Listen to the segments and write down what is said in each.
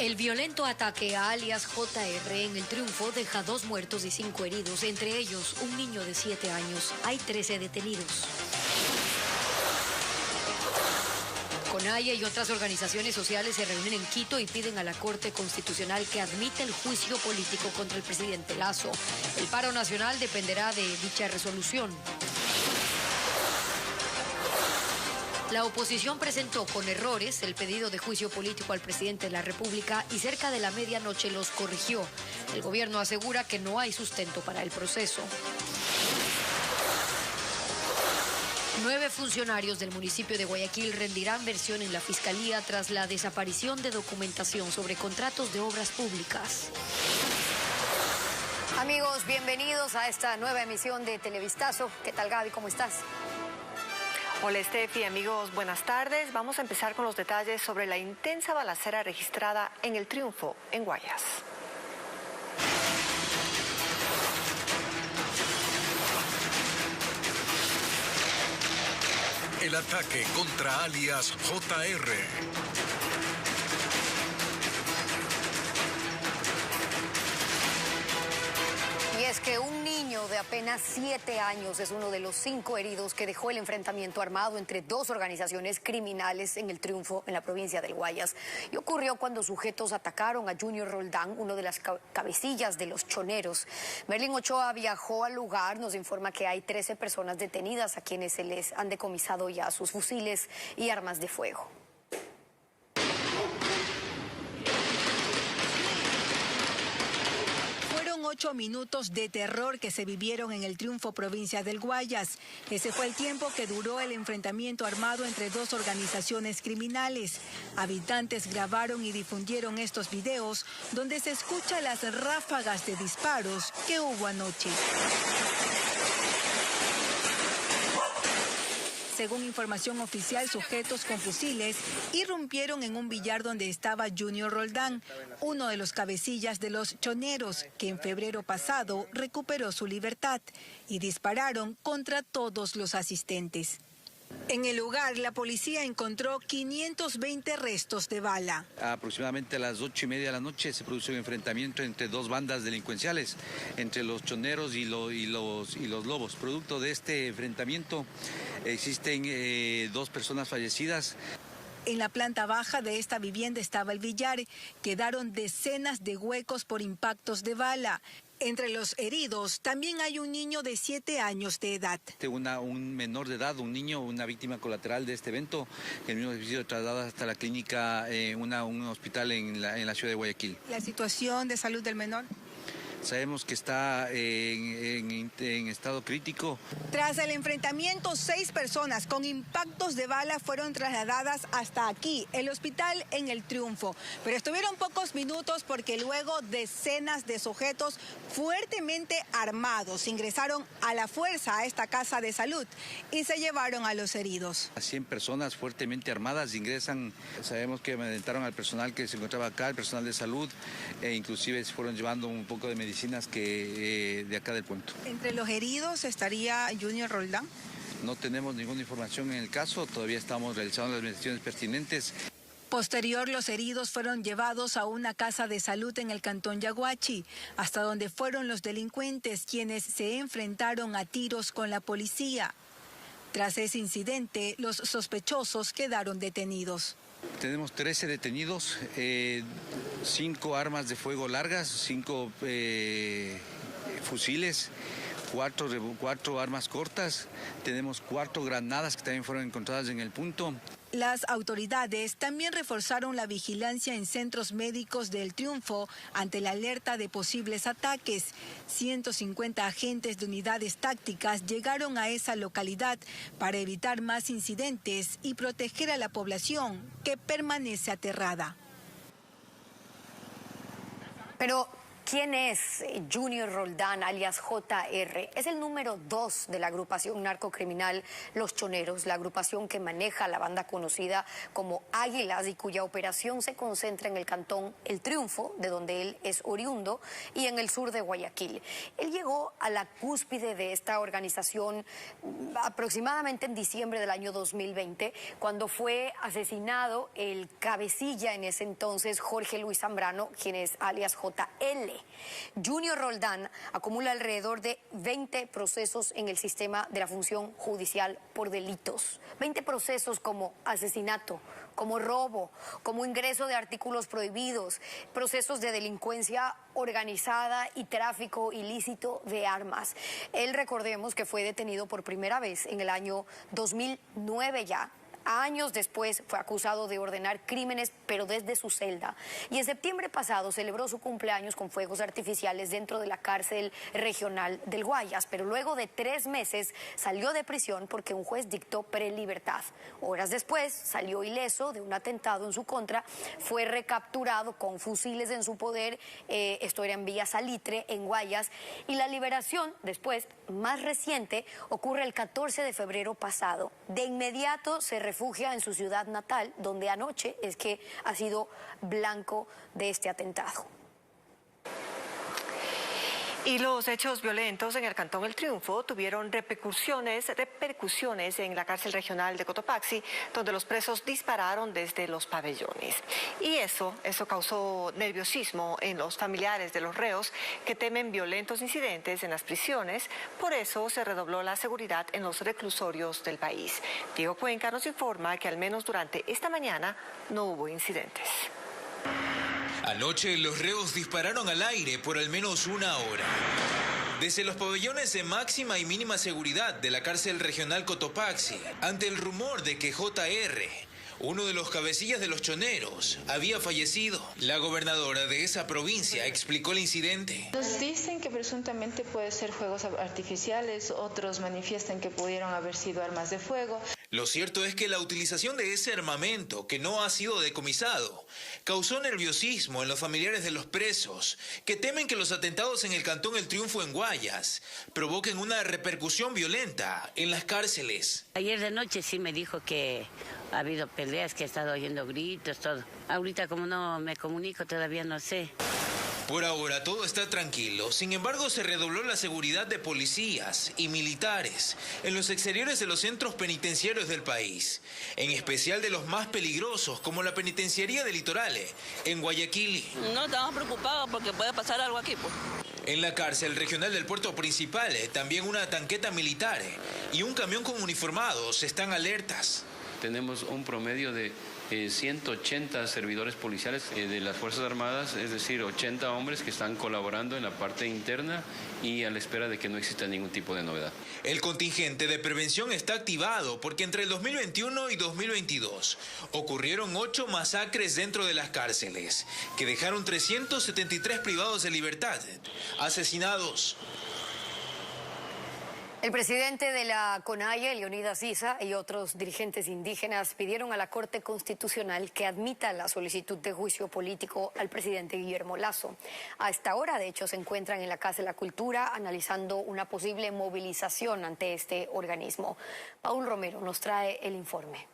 El violento ataque a alias JR en el Triunfo deja 2 muertos y 5 heridos, entre ellos un niño de 7 años. Hay 13 detenidos. CONAIE y otras organizaciones sociales se reúnen en Quito y piden a la Corte Constitucional que admita el juicio político contra el presidente Lasso. El paro nacional dependerá de dicha resolución. La oposición presentó con errores el pedido de juicio político al presidente de la República y cerca de la medianoche los corrigió. El gobierno asegura que no hay sustento para el proceso. 9 funcionarios del municipio de Guayaquil rendirán versión en la Fiscalía tras la desaparición de documentación sobre contratos de obras públicas. Amigos, bienvenidos a esta nueva emisión de Televistazo. ¿Qué tal, Gaby? ¿Cómo estás? Hola, Estefi, amigos, buenas tardes. Vamos a empezar con los detalles sobre la intensa balacera registrada en el Triunfo, en Guayas. El ataque contra alias JR. Y es que un niño de apenas 7 años es uno de los 5 heridos que dejó el enfrentamiento armado entre 2 organizaciones criminales en el Triunfo, en la provincia del Guayas. Y ocurrió cuando sujetos atacaron a Junior Roldán, uno de las cabecillas de los choneros. Merlin Ochoa viajó al lugar, nos informa que hay 13 personas detenidas a quienes se les han decomisado ya sus fusiles y armas de fuego. 8 minutos de terror que se vivieron en el Triunfo, provincia del Guayas. Ese fue el tiempo que duró el enfrentamiento armado entre 2 organizaciones criminales. Habitantes grabaron y difundieron estos videos donde se escuchan las ráfagas de disparos que hubo anoche. Según información oficial, sujetos con fusiles irrumpieron en un billar donde estaba Junior Roldán, uno de los cabecillas de los choneros, que en febrero pasado recuperó su libertad, y dispararon contra todos los asistentes. En el lugar, la policía encontró 520 restos de bala. Aproximadamente a las 8:30 de la noche se produjo un enfrentamiento entre 2 bandas delincuenciales, entre los choneros y los lobos. Producto de este enfrentamiento existen 2 personas fallecidas. En la planta baja de esta vivienda estaba el billar. Quedaron decenas de huecos por impactos de bala. Entre los heridos también hay un niño de 7 años de edad. Un menor de edad, un niño, una víctima colateral de este evento, el mismo ha sido trasladado hasta la clínica, un hospital en la ciudad de Guayaquil. ¿La situación de salud del menor? Sabemos que está en estado crítico. Tras el enfrentamiento, 6 personas con impactos de bala fueron trasladadas hasta aquí, el hospital en el Triunfo. Pero estuvieron pocos minutos porque luego decenas de sujetos fuertemente armados ingresaron a la fuerza a esta casa de salud y se llevaron a los heridos. 100 personas fuertemente armadas ingresan. Sabemos que amedrentaron al personal que se encontraba acá, el personal de salud, e inclusive se fueron llevando un poco de medicinas de acá del punto. ¿Entre los heridos estaría Junior Roldán? No tenemos ninguna información en el caso, todavía estamos realizando las investigaciones pertinentes. Posterior, los heridos fueron llevados a una casa de salud en el cantón Yaguachi, hasta donde fueron los delincuentes quienes se enfrentaron a tiros con la policía. Tras ese incidente, los sospechosos quedaron detenidos. Tenemos 13 detenidos, 5 armas de fuego largas, 5 fusiles, 4 armas cortas, tenemos 4 granadas que también fueron encontradas en el punto. Las autoridades también reforzaron la vigilancia en centros médicos del Triunfo ante la alerta de posibles ataques. 150 agentes de unidades tácticas llegaron a esa localidad para evitar más incidentes y proteger a la población que permanece aterrada. Pero ¿Quién es Junior Roldán, alias JR? Es el número 2 de la agrupación narcocriminal Los Choneros, la agrupación que maneja la banda conocida como Águilas y cuya operación se concentra en el cantón El Triunfo, de donde él es oriundo, y en el sur de Guayaquil. Él llegó a la cúspide de esta organización aproximadamente en diciembre del año 2020, cuando fue asesinado el cabecilla en ese entonces, Jorge Luis Zambrano, quien es alias JL. Junior Roldán acumula alrededor de 20 procesos en el sistema de la función judicial por delitos. 20 procesos como asesinato, como robo, como ingreso de artículos prohibidos, procesos de delincuencia organizada y tráfico ilícito de armas. Él, recordemos que fue detenido por primera vez en el año 2009 ya. Años después fue acusado de ordenar crímenes, pero desde su celda. Y en septiembre pasado celebró su cumpleaños con fuegos artificiales dentro de la cárcel regional del Guayas. Pero luego de 3 meses salió de prisión porque un juez dictó prelibertad. Horas después salió ileso de un atentado en su contra. Fue recapturado con fusiles en su poder. Esto era en Villa Salitre, en Guayas. Y la liberación, después, más reciente, ocurre el 14 de febrero pasado. De inmediato se refugia en su ciudad natal, donde anoche es que ha sido blanco de este atentado. Y los hechos violentos en el Cantón El Triunfo tuvieron repercusiones en la cárcel regional de Cotopaxi, donde los presos dispararon desde los pabellones. Y eso causó nerviosismo en los familiares de los reos, que temen violentos incidentes en las prisiones. Por eso se redobló la seguridad en los reclusorios del país. Diego Cuenca nos informa que al menos durante esta mañana no hubo incidentes. Anoche los reos dispararon al aire por al menos 1 hora. Desde los pabellones de máxima y mínima seguridad de la cárcel regional Cotopaxi, ante el rumor de que JR, uno de los cabecillas de los choneros, había fallecido, la gobernadora de esa provincia explicó el incidente. Nos dicen que presuntamente puede ser fuegos artificiales, otros manifiestan que pudieron haber sido armas de fuego. Lo cierto es que la utilización de ese armamento, que no ha sido decomisado, causó nerviosismo en los familiares de los presos, que temen que los atentados en el Cantón El Triunfo en Guayas provoquen una repercusión violenta en las cárceles. Ayer de noche sí me dijo que ha habido peleas, que he estado oyendo gritos, todo. Ahorita como no me comunico todavía no sé. Por ahora todo está tranquilo, sin embargo se redobló la seguridad de policías y militares en los exteriores de los centros penitenciarios del país, en especial de los más peligrosos como la penitenciaría de Litorales, en Guayaquil. No, estamos preocupados porque puede pasar algo aquí, pues. En la cárcel regional del puerto principal, también una tanqueta militar y un camión con uniformados están alertas. Tenemos un promedio de 180 servidores policiales de las Fuerzas Armadas, es decir, 80 hombres que están colaborando en la parte interna y a la espera de que no exista ningún tipo de novedad. El contingente de prevención está activado porque entre el 2021 y 2022 ocurrieron 8 masacres dentro de las cárceles que dejaron 373 privados de libertad, asesinados. El presidente de la CONAIE, Leonidas Issa, y otros dirigentes indígenas pidieron a la Corte Constitucional que admita la solicitud de juicio político al presidente Guillermo Lasso. A esta hora, de hecho, se encuentran en la Casa de la Cultura analizando una posible movilización ante este organismo. Paul Romero nos trae el informe.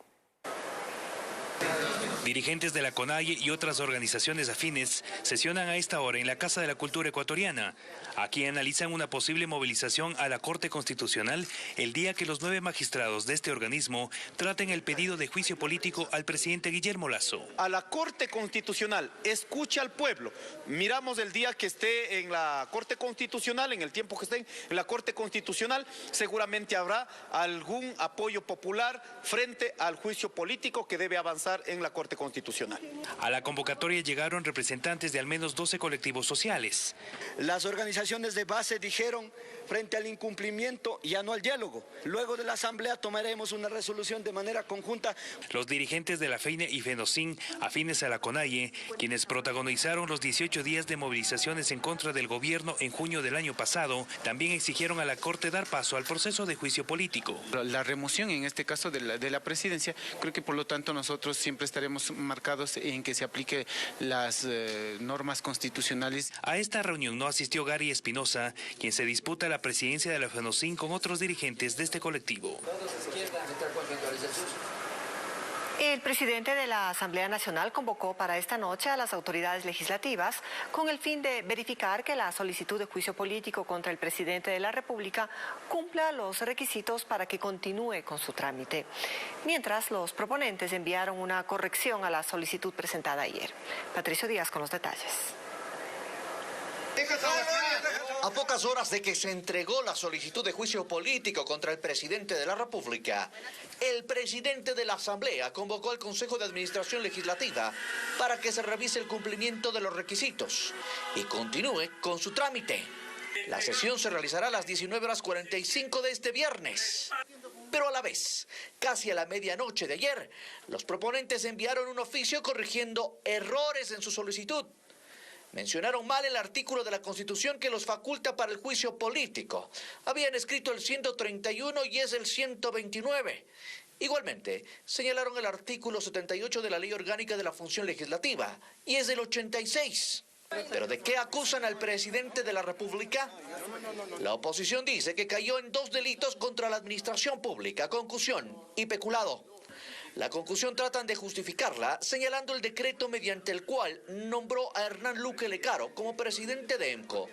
Dirigentes de la CONAIE y otras organizaciones afines sesionan a esta hora en la Casa de la Cultura ecuatoriana. Aquí analizan una posible movilización a la Corte Constitucional el día que los 9 magistrados de este organismo traten el pedido de juicio político al presidente Guillermo Lasso. A la Corte Constitucional, escuche al pueblo. Miramos el día que esté en la Corte Constitucional, en el tiempo que esté en la Corte Constitucional, seguramente habrá algún apoyo popular frente al juicio político que debe avanzar en la Corte Constitucional. A la convocatoria llegaron representantes de al menos 12 colectivos sociales. Las organizaciones de base dijeron frente al incumplimiento y no al diálogo. Luego de la asamblea tomaremos una resolución de manera conjunta. Los dirigentes de la FEINE y FENOCIN, afines a la CONAIE, quienes protagonizaron los 18 días de movilizaciones en contra del gobierno en junio del año pasado, también exigieron a la Corte dar paso al proceso de juicio político. La remoción, en este caso de la presidencia, creo que por lo tanto nosotros siempre estaremos marcados en que se aplique las normas constitucionales. A esta reunión no asistió Gary Espinosa, quien se disputa la presidencia de la FENOCIN con otros dirigentes de este colectivo. El presidente de la Asamblea Nacional convocó para esta noche a las autoridades legislativas con el fin de verificar que la solicitud de juicio político contra el presidente de la República cumpla los requisitos para que continúe con su trámite. Mientras, los proponentes enviaron una corrección a la solicitud presentada ayer. Patricio Díaz con los detalles. A pocas horas de que se entregó la solicitud de juicio político contra el presidente de la República, el presidente de la Asamblea convocó al Consejo de Administración Legislativa para que se revise el cumplimiento de los requisitos y continúe con su trámite. La sesión se realizará a las 19:45 de este viernes. Pero a la vez, casi a la medianoche de ayer, los proponentes enviaron un oficio corrigiendo errores en su solicitud. Mencionaron mal el artículo de la Constitución que los faculta para el juicio político. Habían escrito el 131 y es el 129. Igualmente, señalaron el artículo 78 de la Ley Orgánica de la Función Legislativa y es el 86. ¿Pero de qué acusan al presidente de la República? La oposición dice que cayó en 2 delitos contra la administración pública, concusión y peculado. La concusión tratan de justificarla señalando el decreto mediante el cual nombró a Hernán Luque Lecaro como presidente de EMCO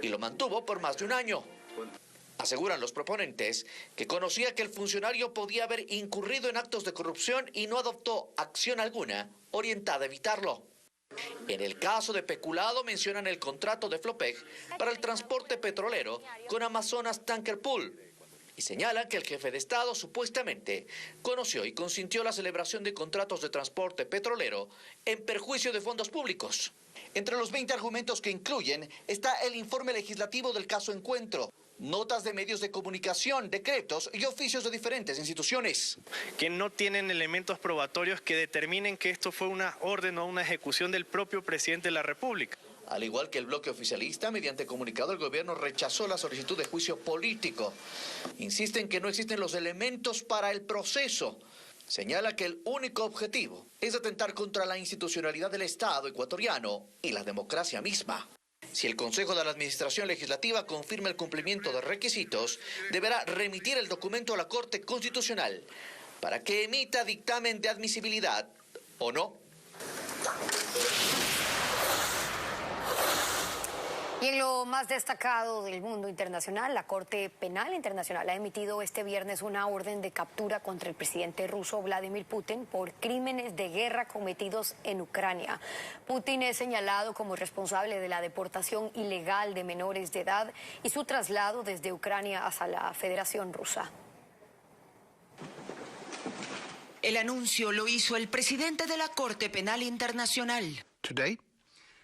y lo mantuvo por más de un año. Aseguran los proponentes que conocía que el funcionario podía haber incurrido en actos de corrupción y no adoptó acción alguna orientada a evitarlo. En el caso de peculado mencionan el contrato de Flopec para el transporte petrolero con Amazonas Tanker Pool. Y señalan que el jefe de Estado supuestamente conoció y consintió la celebración de contratos de transporte petrolero en perjuicio de fondos públicos. Entre los 20 argumentos que incluyen está el informe legislativo del caso Encuentro, notas de medios de comunicación, decretos y oficios de diferentes instituciones. Que no tienen elementos probatorios que determinen que esto fue una orden o una ejecución del propio presidente de la República. Al igual que el bloque oficialista, mediante comunicado el gobierno rechazó la solicitud de juicio político. Insisten que no existen los elementos para el proceso. Señala que el único objetivo es atentar contra la institucionalidad del Estado ecuatoriano y la democracia misma. Si el Consejo de la Administración Legislativa confirma el cumplimiento de requisitos, deberá remitir el documento a la Corte Constitucional para que emita dictamen de admisibilidad o no. Y en lo más destacado del mundo internacional, la Corte Penal Internacional ha emitido este viernes una orden de captura contra el presidente ruso Vladimir Putin por crímenes de guerra cometidos en Ucrania. Putin es señalado como responsable de la deportación ilegal de menores de edad y su traslado desde Ucrania hacia la Federación Rusa. El anuncio lo hizo el presidente de la Corte Penal Internacional. Today,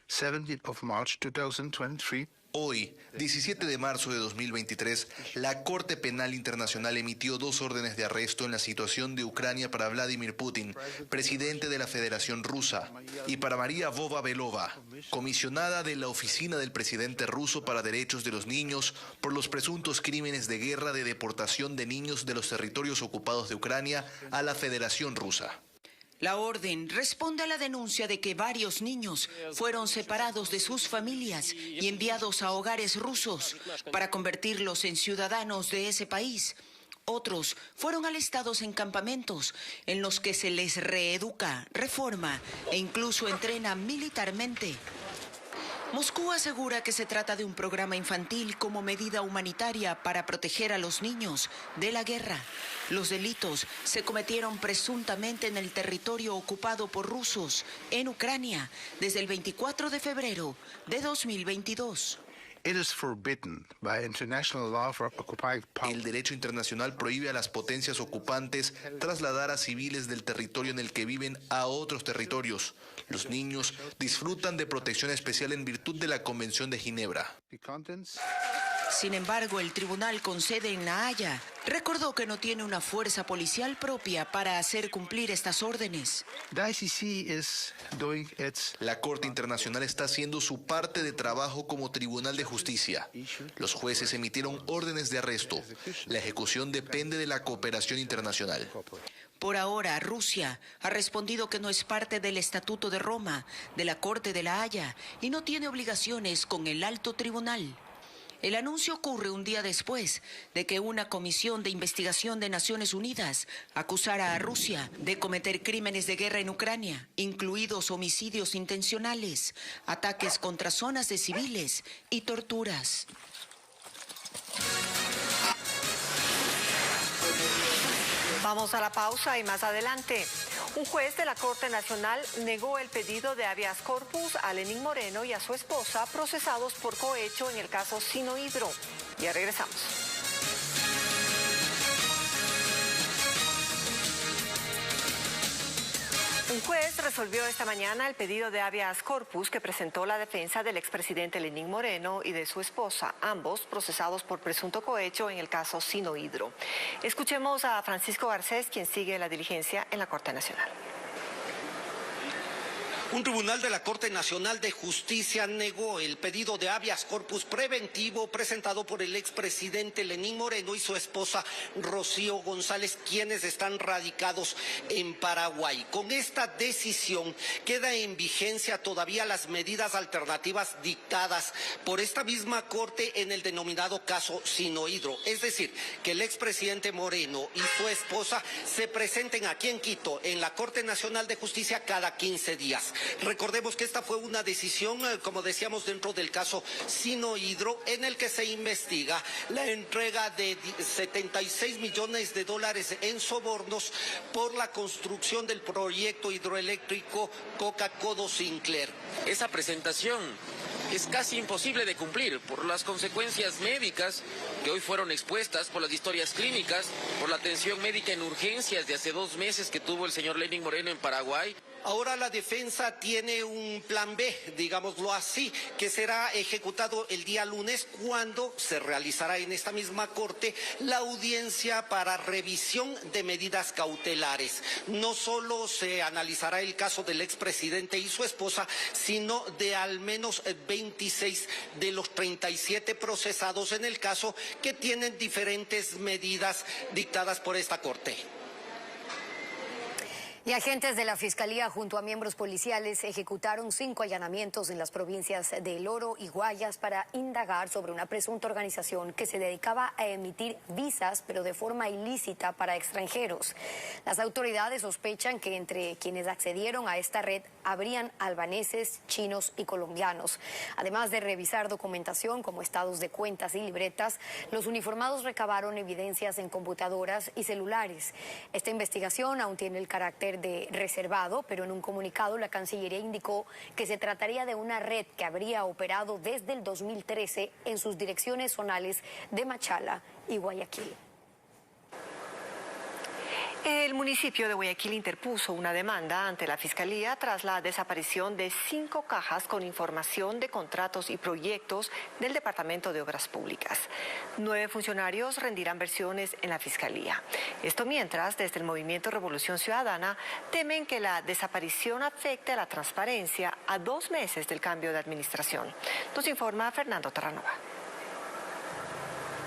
17th of March 2023. Hoy, 17 de marzo de 2023, la Corte Penal Internacional emitió 2 órdenes de arresto en la situación de Ucrania para Vladimir Putin, presidente de la Federación Rusa, y para María Vova-Belova, comisionada de la Oficina del Presidente Ruso para Derechos de los Niños por los presuntos crímenes de guerra de deportación de niños de los territorios ocupados de Ucrania a la Federación Rusa. La orden responde a la denuncia de que varios niños fueron separados de sus familias y enviados a hogares rusos para convertirlos en ciudadanos de ese país. Otros fueron alistados en campamentos en los que se les reeduca, reforma e incluso entrena militarmente. Moscú asegura que se trata de un programa infantil como medida humanitaria para proteger a los niños de la guerra. Los delitos se cometieron presuntamente en el territorio ocupado por rusos en Ucrania desde el 24 de febrero de 2022. El derecho internacional prohíbe a las potencias ocupantes trasladar a civiles del territorio en el que viven a otros territorios. Los niños disfrutan de protección especial en virtud de la Convención de Ginebra. Sin embargo, el tribunal con sede en La Haya recordó que no tiene una fuerza policial propia para hacer cumplir estas órdenes. La Corte Internacional está haciendo su parte de trabajo como Tribunal de Justicia. Los jueces emitieron órdenes de arresto. La ejecución depende de la cooperación internacional. Por ahora, Rusia ha respondido que no es parte del Estatuto de Roma, de la Corte de La Haya, y no tiene obligaciones con el alto tribunal. El anuncio ocurre un día después de que una comisión de investigación de Naciones Unidas acusara a Rusia de cometer crímenes de guerra en Ucrania, incluidos homicidios intencionales, ataques contra zonas de civiles y torturas. Vamos a la pausa y más adelante. Un juez de la Corte Nacional negó el pedido de habeas corpus a Lenín Moreno y a su esposa procesados por cohecho en el caso Sinohydro. Ya regresamos. Un juez resolvió esta mañana el pedido de habeas corpus que presentó la defensa del expresidente Lenín Moreno y de su esposa, ambos procesados por presunto cohecho en el caso Sinohydro. Escuchemos a Francisco Garcés, quien sigue la diligencia en la Corte Nacional. Un tribunal de la Corte Nacional de Justicia negó el pedido de habeas corpus preventivo presentado por el expresidente Lenín Moreno y su esposa Rocío González, quienes están radicados en Paraguay. Con esta decisión queda en vigencia todavía las medidas alternativas dictadas por esta misma Corte en el denominado caso Sinohydro. Es decir, que el expresidente Moreno y su esposa se presenten aquí en Quito, en la Corte Nacional de Justicia, cada 15 días. Recordemos que esta fue una decisión, como decíamos, dentro del caso Sinohydro, en el que se investiga la entrega de 76 millones de dólares en sobornos por la construcción del proyecto hidroeléctrico Coca-Codo Sinclair. Esa presentación es casi imposible de cumplir por las consecuencias médicas que hoy fueron expuestas, por las historias clínicas, por la atención médica en urgencias de hace 2 meses que tuvo el señor Lenín Moreno en Paraguay. Ahora la defensa tiene un plan B, digámoslo así, que será ejecutado el día lunes, cuando se realizará en esta misma Corte la audiencia para revisión de medidas cautelares. No solo se analizará el caso del expresidente y su esposa, sino de al menos 26 de los 37 procesados en el caso, que tienen diferentes medidas dictadas por esta Corte. Y agentes de la Fiscalía junto a miembros policiales ejecutaron 5 allanamientos en las provincias de El Oro y Guayas para indagar sobre una presunta organización que se dedicaba a emitir visas, pero de forma ilícita, para extranjeros. Las autoridades sospechan que entre quienes accedieron a esta red habrían albaneses, chinos y colombianos. Además de revisar documentación como estados de cuentas y libretas, los uniformados recabaron evidencias en computadoras y celulares. Esta investigación aún tiene el carácter de reservado, pero en un comunicado la Cancillería indicó que se trataría de una red que habría operado desde el 2013 en sus direcciones zonales de Machala y Guayaquil. El municipio de Guayaquil interpuso una demanda ante la Fiscalía tras la desaparición de 5 cajas con información de contratos y proyectos del Departamento de Obras Públicas. 9 funcionarios rendirán versiones en la Fiscalía. Esto mientras, desde el Movimiento Revolución Ciudadana, temen que la desaparición afecte a la transparencia a 2 meses del cambio de administración. Nos informa Fernando Terranova.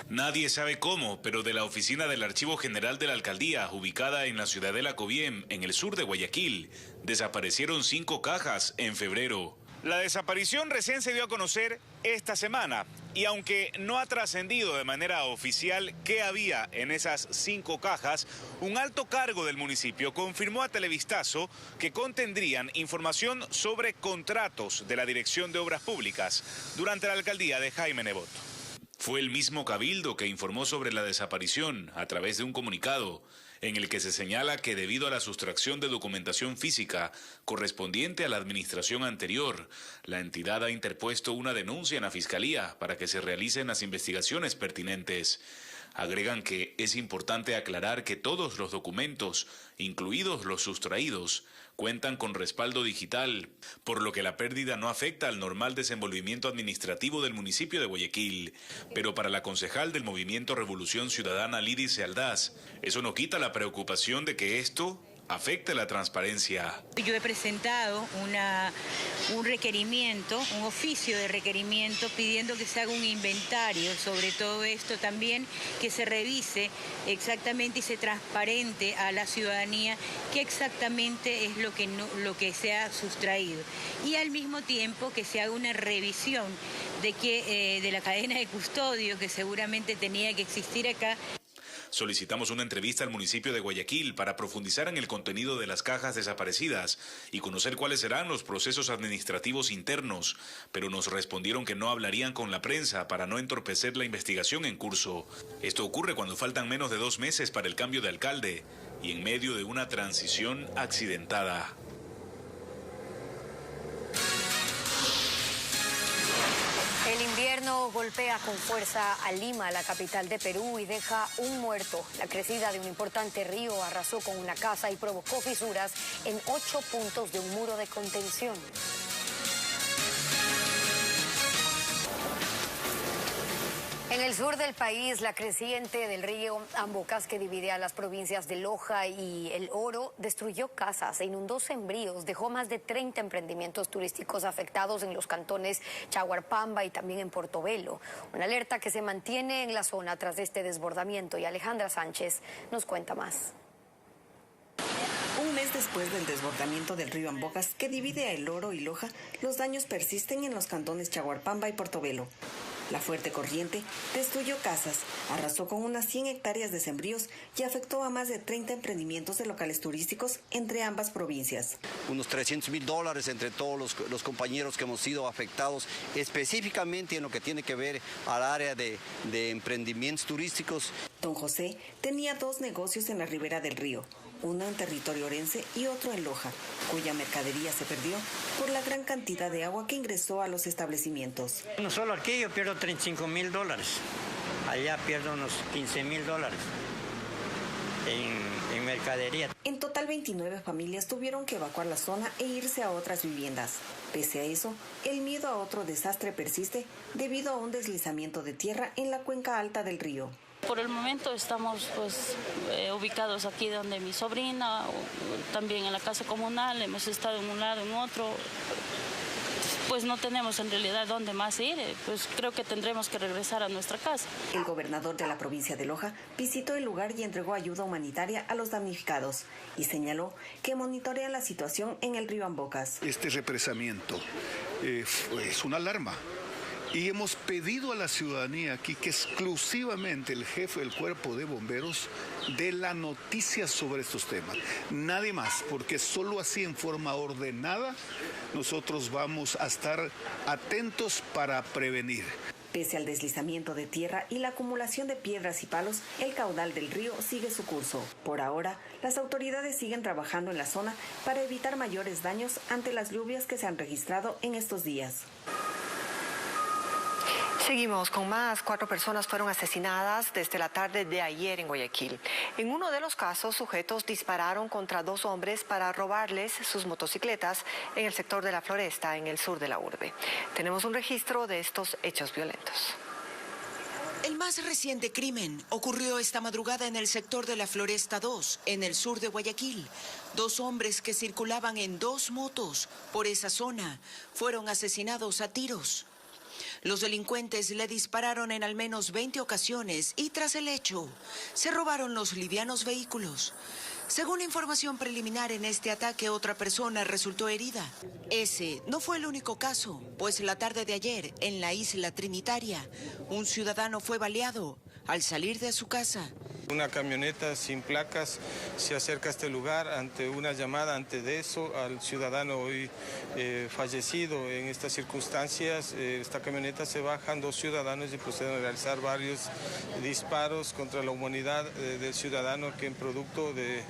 Nadie sabe cómo, pero de la oficina del Archivo General de la Alcaldía, ubicada en la Ciudadela Cobiem, en el sur de Guayaquil, desaparecieron 5 cajas en febrero. La desaparición recién se dio a conocer esta semana, y aunque no ha trascendido de manera oficial qué había en esas 5 cajas, un alto cargo del municipio confirmó a Televistazo que contendrían información sobre contratos de la Dirección de Obras Públicas durante la alcaldía de Jaime Nebot. Fue el mismo Cabildo que informó sobre la desaparición a través de un comunicado en el que se señala que debido a la sustracción de documentación física correspondiente a la administración anterior, la entidad ha interpuesto una denuncia en la Fiscalía para que se realicen las investigaciones pertinentes. Agregan que es importante aclarar que todos los documentos, incluidos los sustraídos, cuentan con respaldo digital, por lo que la pérdida no afecta al normal desenvolvimiento administrativo del municipio de Guayaquil. Pero para la concejal del Movimiento Revolución Ciudadana, Lidice Aldaz, eso no quita la preocupación de que esto afecte la transparencia. Yo he presentado un requerimiento, un oficio de requerimiento pidiendo que se haga un inventario sobre todo esto también, que se revise exactamente y se transparente a la ciudadanía qué exactamente es lo que se ha sustraído. Y al mismo tiempo que se haga una revisión de la cadena de custodio que seguramente tenía que existir acá. Solicitamos una entrevista al municipio de Guayaquil para profundizar en el contenido de las cajas desaparecidas y conocer cuáles serán los procesos administrativos internos, pero nos respondieron que no hablarían con la prensa para no entorpecer la investigación en curso. Esto ocurre cuando faltan menos de 2 meses para el cambio de alcalde y en medio de una transición accidentada. El invierno golpea con fuerza a Lima, la capital de Perú, y deja un muerto. La crecida de un importante río arrasó con una casa y provocó fisuras en 8 puntos de un muro de contención. En el sur del país, la creciente del río Ambocas, que divide a las provincias de Loja y El Oro, destruyó casas e inundó sembríos, dejó más de 30 emprendimientos turísticos afectados en los cantones Chaguarpamba y también en Portobelo. Una alerta que se mantiene en la zona tras este desbordamiento, y Alejandra Sánchez nos cuenta más. Un mes después del desbordamiento del río Ambocas, que divide a El Oro y Loja, los daños persisten en los cantones Chaguarpamba y Portobelo. La fuerte corriente destruyó casas, arrasó con unas 100 hectáreas de sembríos y afectó a más de 30 emprendimientos de locales turísticos entre ambas provincias. Unos $300,000 entre todos los compañeros que hemos sido afectados, específicamente en lo que tiene que ver al área de emprendimientos turísticos. Don José tenía 2 negocios en la ribera del río, uno en territorio orense y otro en Loja, cuya mercadería se perdió por la gran cantidad de agua que ingresó a los establecimientos. No solo aquí yo pierdo $35,000, allá pierdo unos $15,000 en mercadería. En total 29 familias tuvieron que evacuar la zona e irse a otras viviendas. Pese a eso, el miedo a otro desastre persiste debido a un deslizamiento de tierra en la cuenca alta del río. Por el momento estamos ubicados aquí donde mi sobrina, también en la casa comunal, hemos estado en un lado, en otro. Pues no tenemos en realidad dónde más ir, pues creo que tendremos que regresar a nuestra casa. El gobernador de la provincia de Loja visitó el lugar y entregó ayuda humanitaria a los damnificados y señaló que monitorean la situación en el río Ambocas. Este represamiento es una alarma. Y hemos pedido a la ciudadanía aquí que exclusivamente el jefe del cuerpo de bomberos dé la noticia sobre estos temas. Nadie más, porque solo así en forma ordenada nosotros vamos a estar atentos para prevenir. Pese al deslizamiento de tierra y la acumulación de piedras y palos, el caudal del río sigue su curso. Por ahora, las autoridades siguen trabajando en la zona para evitar mayores daños ante las lluvias que se han registrado en estos días. Seguimos con más. 4 personas fueron asesinadas desde la tarde de ayer en Guayaquil. En uno de los casos, sujetos dispararon contra 2 hombres para robarles sus motocicletas en el sector de La Floresta, en el sur de la urbe. Tenemos un registro de estos hechos violentos. El más reciente crimen ocurrió esta madrugada en el sector de La Floresta 2, en el sur de Guayaquil. 2 hombres que circulaban en 2 motos por esa zona fueron asesinados a tiros. Los delincuentes le dispararon en al menos 20 ocasiones y tras el hecho se robaron los livianos vehículos. Según información preliminar, en este ataque otra persona resultó herida. Ese no fue el único caso, pues la tarde de ayer, en la isla Trinitaria, un ciudadano fue baleado al salir de su casa. Una camioneta sin placas se acerca a este lugar ante una llamada, antes de eso, al ciudadano hoy fallecido. En estas circunstancias, esta camioneta se bajan 2 ciudadanos y proceden a realizar varios disparos contra la humanidad del ciudadano, que en producto de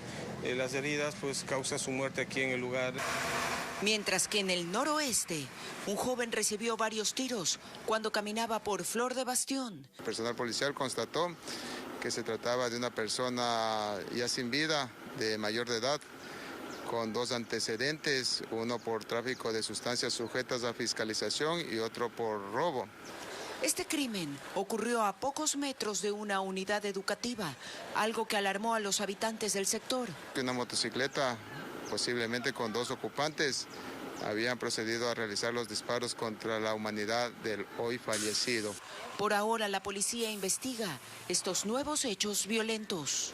las heridas pues causa su muerte aquí en el lugar. Mientras que en el noroeste, un joven recibió varios tiros cuando caminaba por Flor de Bastión. El personal policial constató que se trataba de una persona ya sin vida, de mayor de edad, con 2 antecedentes, uno por tráfico de sustancias sujetas a fiscalización y otro por robo. Este crimen ocurrió a pocos metros de una unidad educativa, algo que alarmó a los habitantes del sector. Una motocicleta, posiblemente con 2 ocupantes, habían procedido a realizar los disparos contra la humanidad del hoy fallecido. Por ahora la policía investiga estos nuevos hechos violentos.